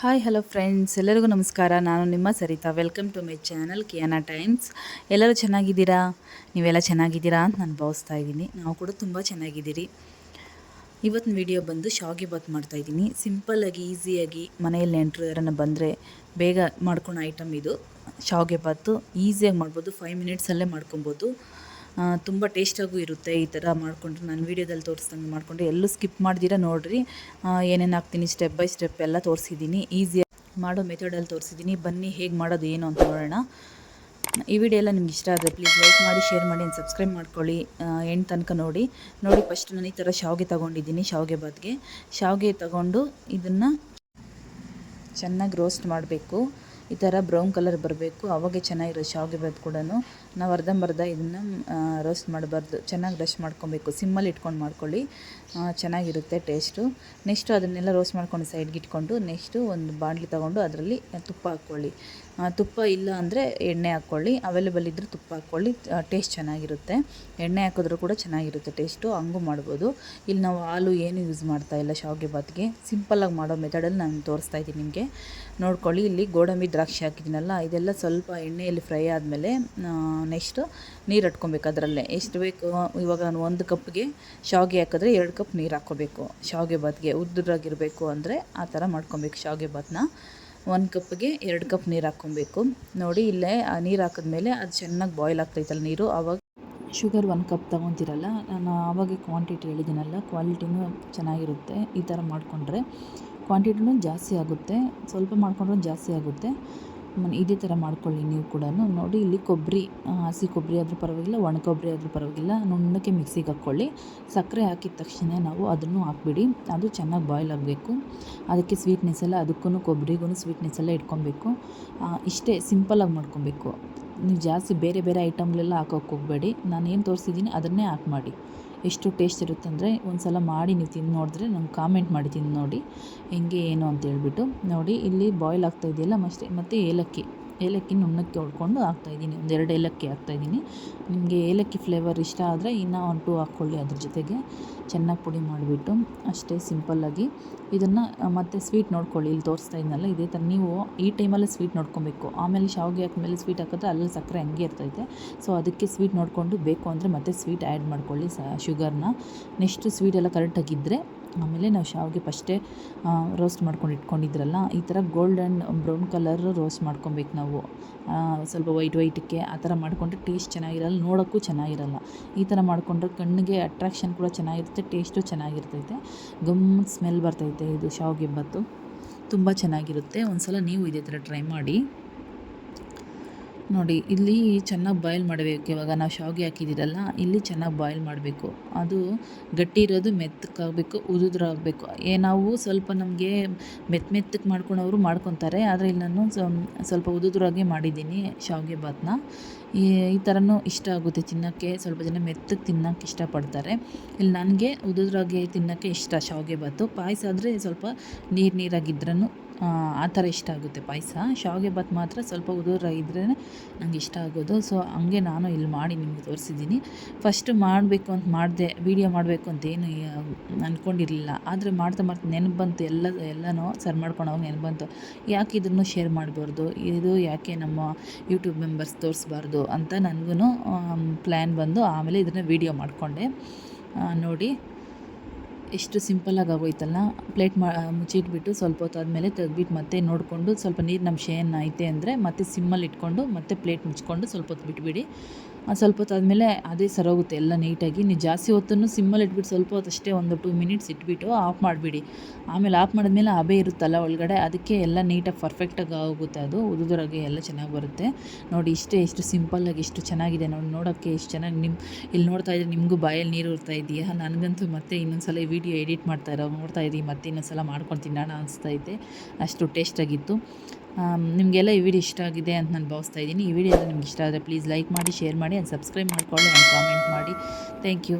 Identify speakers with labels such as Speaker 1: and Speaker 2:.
Speaker 1: Hi hello friends, ಎಲ್ಲರಿಗೂ ನಮಸ್ಕಾರ. ನಾನು ನಿಮ್ಮ Sarita. Welcome to my channel Kiyana times. ಎಲ್ಲರೂ ಚೆನ್ನಾಗಿದ್ದೀರಾ? ನೀವೆಲ್ಲ ಚೆನ್ನಾಗಿದ್ದೀರಾ ಅಂತ ನಾನು ಭಾವಿಸ್ತಾ ಇದ್ದೀನಿ. ನಾವು ಕೂಡ ತುಂಬ ಚೆನ್ನಾಗಿದ್ದೀರಿ. ಇವತ್ತಿನ ವಿಡಿಯೋ ಬಂದು ಶಾವಿಗೆ ಬಾತ್ ಮಾಡ್ತಾಯಿದ್ದೀನಿ. ಸಿಂಪಲ್ಲಾಗಿ ಈಸಿಯಾಗಿ ಮನೆಯಲ್ಲಿ ನೆಂಟರು ಯಾರನ್ನ ಬಂದರೆ ಬೇಗ ಮಾಡ್ಕೊಳೋ ಐಟಮ್ ಇದು. ಶಾವಿಗೆ ಬಾತು ಈಸಿಯಾಗಿ ಮಾಡ್ಬೋದು, 5 ಮಿನಿಟ್ಸಲ್ಲೇ ಮಾಡ್ಕೊಬೋದು. ತುಂಬ ಟೇಸ್ಟಾಗೂ ಇರುತ್ತೆ. ಈ ಥರ ಮಾಡಿಕೊಂಡ್ರೆ ನಾನು ವೀಡಿಯೋದಲ್ಲಿ ತೋರಿಸ್ದಂಗೆ ಮಾಡಿಕೊಂಡ್ರೆ ಎಲ್ಲೂ ಸ್ಕಿಪ್ ಮಾಡ್ದಿರ ನೋಡಿರಿ. ಏನೇನು ಹಾಕ್ತೀನಿ ಸ್ಟೆಪ್ ಬೈ ಸ್ಟೆಪ್ ಎಲ್ಲ ತೋರಿಸಿದ್ದೀನಿ. ಈಸಿಯಾಗಿ ಮಾಡೋ ಮೆಥಡಲ್ಲಿ ತೋರಿಸಿದ್ದೀನಿ. ಬನ್ನಿ ಹೇಗೆ ಮಾಡೋದು ಏನು ಅಂತ ನೋಡೋಣ. ಈ ವಿಡಿಯೋ ಎಲ್ಲ ನಿಮ್ಗೆ ಇಷ್ಟ ಆದರೆ ಪ್ಲೀಸ್ ಲೈಕ್ ಮಾಡಿ, ಶೇರ್ ಮಾಡಿ, ಆ್ಯಂಡ್ ಸಬ್ಸ್ಕ್ರೈಬ್ ಮಾಡ್ಕೊಳ್ಳಿ. ಎಂಡ್ ತನಕ ನೋಡಿ. ಫಸ್ಟ್ ನಾನು ಈ ಥರ ಶಾವಿಗೆ ತೊಗೊಂಡಿದ್ದೀನಿ. ಶಾವಿಗೆ ಬಾತ್ಗೆ ಶಾವಿಗೆ ತೊಗೊಂಡು ಇದನ್ನು ಚೆನ್ನಾಗಿ ರೋಸ್ಟ್ ಮಾಡಬೇಕು. ಈ ಥರ ಬ್ರೌನ್ ಕಲರ್ ಬರಬೇಕು, ಅವಾಗೆ ಚೆನ್ನಾಗಿರೋ ಶಾವಿಗೆ ಬಾತ್ ಕೂಡ. ನಾವು ಅರ್ಧಂಬರ್ಧ ಇದನ್ನು ರೋಸ್ಟ್ ಮಾಡಬಾರ್ದು, ಚೆನ್ನಾಗಿ ರೋಸ್ಟ್ ಮಾಡ್ಕೊಬೇಕು. ಸಿಮ್ಮಲ್ಲಿ ಇಟ್ಕೊಂಡು ಮಾಡ್ಕೊಳ್ಳಿ, ಚೆನ್ನಾಗಿರುತ್ತೆ ಟೇಸ್ಟು. ನೆಕ್ಸ್ಟು ಅದನ್ನೆಲ್ಲ ರೋಸ್ಟ್ ಮಾಡ್ಕೊಂಡು ಸೈಡ್ಗೆ ಇಟ್ಕೊಂಡು ನೆಕ್ಸ್ಟು ಒಂದು ಬಾಣಲಿ ತೊಗೊಂಡು ಅದರಲ್ಲಿ ತುಪ್ಪ ಹಾಕ್ಕೊಳ್ಳಿ. ತುಪ್ಪ ಇಲ್ಲ ಅಂದರೆ ಎಣ್ಣೆ ಹಾಕ್ಕೊಳ್ಳಿ, ಅವೈಲೇಬಲ್ ಇದ್ದರೆ ತುಪ್ಪ ಹಾಕ್ಕೊಳ್ಳಿ, ಟೇಸ್ಟ್ ಚೆನ್ನಾಗಿರುತ್ತೆ. ಎಣ್ಣೆ ಹಾಕಿದ್ರೂ ಕೂಡ ಚೆನ್ನಾಗಿರುತ್ತೆ ಟೇಸ್ಟು, ಹಂಗೂ ಮಾಡ್ಬೋದು. ಇಲ್ಲಿ ನಾವು ಹಾಲು ಏನು ಯೂಸ್ ಮಾಡ್ತಾಯಿಲ್ಲ ಶಾವಿಗೆ ಬಾತ್ಗೆ. ಸಿಂಪಲ್ಲಾಗಿ ಮಾಡೋ ಮೆಥಡಲ್ಲಿ ನಾನು ತೋರಿಸ್ತಾ ಇದ್ದೀನಿ ನಿಮಗೆ. ನೋಡ್ಕೊಳ್ಳಿ, ಇಲ್ಲಿ ಗೋಡಂಬಿ ದ್ರಾಕ್ಷಿ ಹಾಕಿದ್ದೀನಲ್ಲ, ಇದೆಲ್ಲ ಸ್ವಲ್ಪ ಎಣ್ಣೆಯಲ್ಲಿ ಫ್ರೈ ಆದಮೇಲೆ ನೆಕ್ಸ್ಟು ನೀರು ಹಟ್ಕೊಬೇಕು. ಅದರಲ್ಲೇ ಎಷ್ಟು ಬೇಕು, ಇವಾಗ ನಾನು 1 ಕಪ್ಗೆ ಶಾವಿಗೆ ಹಾಕಿದ್ರೆ 2 ಕಪ್ ನೀರು ಹಾಕ್ಕೋಬೇಕು. ಶಾವಿಗೆ ಬಾತ್ಗೆ ಉದ್ದುರಾಗಿರಬೇಕು ಅಂದರೆ ಆ ಥರ ಮಾಡ್ಕೊಬೇಕು. ಶಾವಿಗೆ ಬಾತನ್ನ 1 ಕಪ್ಗೆ 2 ಕಪ್ ನೀರು ಹಾಕ್ಕೊಬೇಕು. ನೋಡಿ, ಇಲ್ಲೇ ಆ ನೀರು ಹಾಕಿದ್ಮೇಲೆ ಅದು ಚೆನ್ನಾಗಿ ಬಾಯ್ಲ್ ಆಗ್ತೈತಲ್ಲ ನೀರು, ಆವಾಗ ಶುಗರ್ 1 ಕಪ್ ತೊಗೊತಿರಲ್ಲ, ನಾನು ಆವಾಗೆ ಕ್ವಾಂಟಿಟಿ ಹೇಳಿದ್ದೀನಲ್ಲ, ಕ್ವಾಲಿಟಿನೂ ಚೆನ್ನಾಗಿರುತ್ತೆ. ಈ ಥರ ಮಾಡಿಕೊಂಡ್ರೆ ಕ್ವಾಂಟಿಟಿನೂ ಜಾಸ್ತಿ ಆಗುತ್ತೆ, ಸ್ವಲ್ಪ ಮಾಡಿಕೊಂಡ್ರೂ ಜಾಸ್ತಿ ಆಗುತ್ತೆ. ಇದೇ ಥರ ಮಾಡ್ಕೊಳ್ಳಿ ನೀವು ಕೂಡ. ನೋಡಿ, ಇಲ್ಲಿ ಕೊಬ್ಬರಿ, ಹಸಿ ಕೊಬ್ಬರಿ ಆದರೂ ಪರವಾಗಿಲ್ಲ, ಒಣ ಕೊಬ್ಬರಿ ಆದರೂ ಪರವಾಗಿಲ್ಲ, ನುಣ್ಣಕ್ಕೆ ಮಿಕ್ಸಿಗೆ ಹಾಕ್ಕೊಳ್ಳಿ. ಸಕ್ಕರೆ ಹಾಕಿದ ತಕ್ಷಣ ನಾವು ಅದನ್ನು ಹಾಕ್ಬಿಡಿ, ಅದು ಚೆನ್ನಾಗಿ ಬಾಯ್ಲ್ ಆಗಬೇಕು. ಅದಕ್ಕೆ ಸ್ವೀಟ್ನೆಸ್ ಎಲ್ಲ, ಅದಕ್ಕೂ ಕೊಬ್ಬರಿಗೂ ಸ್ವೀಟ್ನೆಸ್ ಎಲ್ಲ ಇಟ್ಕೊಬೇಕು. ಇಷ್ಟೇ ಸಿಂಪಲ್ಲಾಗಿ ಮಾಡ್ಕೊಬೇಕು. ನೀವು ಜಾಸ್ತಿ ಬೇರೆ ಬೇರೆ ಐಟಮ್ಗಳೆಲ್ಲ ಹಾಕೋಕ್ಕೆ ಹೋಗಬೇಡಿ. ನಾನು ಏನು ತೋರಿಸಿದ್ದೀನಿ ಅದನ್ನೇ ಹಾಕಿ ಮಾಡಿ. ಎಷ್ಟು ಟೇಸ್ಟ್ ಇರುತ್ತೆ ಅಂದರೆ ಒಂದು ಸಲ ಮಾಡಿ ನೀವು ತಿಂದು ನೋಡಿದ್ರೆ ನಂಗೆ ಕಾಮೆಂಟ್ ಮಾಡಿ ತಿಂದು ನೋಡಿ ಹೆಂಗೆ ಏನು ಅಂತ ಹೇಳ್ಬಿಟ್ಟು. ನೋಡಿ, ಇಲ್ಲಿ ಬಾಯ್ಲ್ ಆಗ್ತಾಯಿದೆಯಲ್ಲ, ಮತ್ತು ಏಲಕ್ಕಿ ನುಣ್ಣಕ್ಕೆ ಹೊಡ್ಕೊಂಡು ಹಾಕ್ತಾಯಿದ್ದೀನಿ. 2 ಏಲಕ್ಕಿ ಹಾಕ್ತಾಯಿದ್ದೀನಿ. ನಿಮಗೆ ಏಲಕ್ಕಿ ಫ್ಲೇವರ್ ಇಷ್ಟ ಆದರೆ ಇನ್ನೂ 1, 2 ಹಾಕ್ಕೊಳ್ಳಿ ಅದ್ರ ಜೊತೆಗೆ. ಚೆನ್ನಾಗಿ ಪುಡಿ ಮಾಡಿಬಿಟ್ಟು ಅಷ್ಟೇ ಸಿಂಪಲ್ಲಾಗಿ ಇದನ್ನು. ಮತ್ತು ಸ್ವೀಟ್ ನೋಡ್ಕೊಳ್ಳಿ, ಇಲ್ಲಿ ತೋರಿಸ್ತಾ ಇದ್ನಲ್ಲ ಇದೇ ಥರ ನೀವು ಈ ಟೈಮಲ್ಲೇ ಸ್ವೀಟ್ ನೋಡ್ಕೊಬೇಕು. ಆಮೇಲೆ ಶಾವಿಗೆ ಹಾಕಿದ್ಮೇಲೆ ಸ್ವೀಟ್ ಹಾಕಿದ್ರೆ ಅಲ್ಲಿ ಸಕ್ಕರೆ ಹಂಗೆ ಇರ್ತೈತೆ. ಸೊ ಅದಕ್ಕೆ ಸ್ವೀಟ್ ನೋಡಿಕೊಂಡು ಬೇಕು ಅಂದರೆ ಮತ್ತೆ ಸ್ವೀಟ್ ಆ್ಯಡ್ ಮಾಡ್ಕೊಳ್ಳಿ, ಶುಗರ್ನ. ನೆಕ್ಸ್ಟು ಸ್ವೀಟೆಲ್ಲ ಕರೆಕ್ಟಾಗಿದ್ದರೆ ಆಮೇಲೆ ನಾವು ಶಾವಿಗೆ ಫಸ್ಟೇ ರೋಸ್ಟ್ ಮಾಡ್ಕೊಂಡು ಇಟ್ಕೊಂಡಿದ್ರಲ್ಲ, ಈ ಥರ ಗೋಲ್ಡನ್ ಬ್ರೌನ್ ಕಲರ್ ರೋಸ್ಟ್ ಮಾಡ್ಕೊಬೇಕು ನಾವು. ಸ್ವಲ್ಪ ವೈಟ್ಗೆ ಆ ಥರ ಮಾಡಿಕೊಂಡ್ರೆ ಟೇಸ್ಟ್ ಚೆನ್ನಾಗಿರಲ್ಲ, ನೋಡೋಕ್ಕೂ ಚೆನ್ನಾಗಿರಲ್ಲ. ಈ ಥರ ಮಾಡಿಕೊಂಡ್ರೆ ಕಣ್ಣಿಗೆ ಅಟ್ರಾಕ್ಷನ್ ಕೂಡ ಚೆನ್ನಾಗಿರುತ್ತೆ, ಟೇಸ್ಟು ಚೆನ್ನಾಗಿರ್ತೈತೆ, ಗಮ್ಮತ್ ಸ್ಮೆಲ್ ಬರ್ತೈತೆ. ಇದು ಶಾವಿಗೆ ಬಾತು ತುಂಬ ಚೆನ್ನಾಗಿರುತ್ತೆ. ಒಂದು ಸಲ ನೀವು ಇದೇ ಥರ ಟ್ರೈ ಮಾಡಿ. ನೋಡಿ, ಇಲ್ಲಿ ಚೆನ್ನಾಗಿ ಬಾಯ್ಲ್ ಮಾಡಬೇಕು. ಇವಾಗ ನಾವು ಶಾವಿಗೆ ಹಾಕಿದ್ದೀರಲ್ಲ, ಇಲ್ಲಿ ಚೆನ್ನಾಗಿ ಬಾಯ್ಲ್ ಮಾಡಬೇಕು. ಅದು ಗಟ್ಟಿ ಇರೋದು ಮೆತ್ತಗಾಗಬೇಕು, ಉದುರಾಗಬೇಕು. ನಾವು ಸ್ವಲ್ಪ ನಮಗೆ ಮೆತ್ತಗೆ ಮಾಡ್ಕೊಳೋರು ಮಾಡ್ಕೊತಾರೆ, ಆದರೆ ಇಲ್ಲಿ ನಾನು ಸ್ವಲ್ಪ ಉದುರಾಗೆ ಮಾಡಿದ್ದೀನಿ ಶಾವಿಗೆ ಬಾತನ್ನ. ಈ ಥರನೂ ಇಷ್ಟ ಆಗುತ್ತೆ ತಿನ್ನೋಕ್ಕೆ. ಸ್ವಲ್ಪ ಜನ ಮೆತ್ತಗೆ ತಿನ್ನೋಕ್ಕೆ ಇಷ್ಟಪಡ್ತಾರೆ. ಇಲ್ಲಿ ನನಗೆ ಉದುರಾಗೆ ತಿನ್ನೋಕ್ಕೆ ಇಷ್ಟ ಶಾವಿಗೆ ಬಾತು. ಪಾಯಸ ಆದರೆ ಸ್ವಲ್ಪ ನೀರಾಗಿದ್ರೂ ಆ ಥರ ಇಷ್ಟ ಆಗುತ್ತೆ ಪಾಯಸ. ಶಾವಿಗೆ ಬಾತ್ ಮಾತ್ರ ಸ್ವಲ್ಪ ಉದುರಾಗಿದ್ರೇ ನಂಗೆ ಇಷ್ಟ ಆಗೋದು. ಸೊ ಹಂಗೆ ನಾನು ಇಲ್ಲಿ ಮಾಡಿ ನಿಮಗೆ ತೋರಿಸಿದ್ದೀನಿ. ಫಸ್ಟ್ ಮಾಡಬೇಕು ಅಂತ ಮಾಡಿದೆ, ವೀಡಿಯೋ ಮಾಡಬೇಕು ಅಂತೇನು ಅಂದ್ಕೊಂಡಿರಲಿಲ್ಲ. ಆದರೆ ಮಾಡ್ತಾ ನೆನಪು ಬಂತು, ಎಲ್ಲನೂ ಸರ್ವ್ ಮಾಡ್ಕೊಂಡೋಗಿ ನೆನಪು ಬಂತು. ಯಾಕೆ ಇದನ್ನು ಶೇರ್ ಮಾಡಬಾರ್ದು, ಇದು ಯಾಕೆ ನಮ್ಮ ಯೂಟ್ಯೂಬ್ ಮೆಂಬರ್ಸ್ ತೋರಿಸ್ಬಾರ್ದು ಅಂತ ನನಗೂ ಪ್ಲ್ಯಾನ್ ಬಂದು ಆಮೇಲೆ ಇದನ್ನು ವೀಡಿಯೋ ಮಾಡಿಕೊಂಡೆ. ನೋಡಿ, ಎಷ್ಟು ಸಿಂಪಲ್ಲಾಗಿ ಆಗೋಯ್ತಲ್ಲ. ಪ್ಲೇಟ್ ಮುಚ್ಚಿಟ್ಬಿಟ್ಟು ಸ್ವಲ್ಪ ಹೊತ್ತಾದಮೇಲೆ ತೆಗೆದ್ಬಿಟ್ಟು ಮತ್ತೆ ನೋಡಿಕೊಂಡು ಸ್ವಲ್ಪ ನೀರಿನಂಶ ಏನು ಐತೆ ಅಂದರೆ ಮತ್ತೆ ಸಿಮ್ಮಲ್ಲಿ ಇಟ್ಕೊಂಡು ಮತ್ತೆ ಪ್ಲೇಟ್ ಮುಚ್ಕೊಂಡು ಸ್ವಲ್ಪ ಹೊತ್ತು ಬಿಟ್ಬಿಡಿ. ಸ್ವಲ್ಪ ಹೊತ್ತಾದಮೇಲೆ ಅದೇ ಸರೋಗುತ್ತೆ ಎಲ್ಲ ನೀಟಾಗಿ. ನೀವು ಜಾಸ್ತಿ ಹೊತ್ತನ್ನು ಸಿಮ್ಮಲ್ಲಿ ಇಟ್ಬಿಟ್ಟು ಸ್ವಲ್ಪ ಹೊತ್ತು ಅಷ್ಟೇ, 1-2 ಮಿನಿಟ್ಸ್ ಇಟ್ಬಿಟ್ಟು ಆಫ್ ಮಾಡಿಬಿಡಿ. ಆಮೇಲೆ ಆಫ್ ಮಾಡಿದ್ಮೇಲೆ ಹಬೆ ಇರುತ್ತಲ್ಲ ಒಳಗಡೆ, ಅದಕ್ಕೆ ಎಲ್ಲ ನೀಟಾಗಿ ಪರ್ಫೆಕ್ಟಾಗಿ ಆಗೋಗುತ್ತೆ. ಅದು ಉದುರಾಗೆ ಎಲ್ಲ ಚೆನ್ನಾಗಿ ಬರುತ್ತೆ. ನೋಡಿ, ಎಷ್ಟು ಸಿಂಪಲ್ಲಾಗಿ ಎಷ್ಟು ಚೆನ್ನಾಗಿದೆ ನೋಡಿ, ನೋಡೋಕ್ಕೆ ಎಷ್ಟು ಚೆನ್ನಾಗಿ. ಇಲ್ಲಿ ನೋಡ್ತಾ ಇದ್ರೆ ನಿಮಗೂ ಬಾಯಲ್ಲಿ ನೀರು ಉರ್ತಾ ಇದೆಯಾ? ನನಗಂತೂ ಮತ್ತೆ ಇನ್ನೊಂದು ಸಲ ಈ ವಿಡಿಯೋ ಎಡಿಟ್ ನೋಡ್ತಾ ಇದ್ದೀವಿ, ಮತ್ತೆ ಇನ್ನೊಂದು ಸಲ ಮಾಡ್ಕೊಂಡು ತಿನ್ನೋಣ ಅನಿಸ್ತೈತೆ, ಅಷ್ಟು ಟೇಸ್ಟಾಗಿತ್ತು. ನಿಮಗೆಲ್ಲ ಈ ವಿಡಿಯೋ ಇಷ್ಟ ಆಗಿದೆ ಅಂತ ನಾನು ಭಾವಿಸ್ತಾ ಇದ್ದೀನಿ. ಈ ವಿಡಿಯೋ ನಿಮ್ಗೆ ಇಷ್ಟ ಆದರೆ ಪ್ಲೀಸ್ ಲೈಕ್ ಮಾಡಿ, ಶೇರ್ ಮಾಡಿ, ಆ್ಯಂಡ್ ಸಬ್ಸ್ಕ್ರೈಬ್ ಮಾಡ್ಕೊಳ್ಳಿ, ಆ್ಯಂಡ್ ಕಾಮೆಂಟ್ ಮಾಡಿ. Thank you.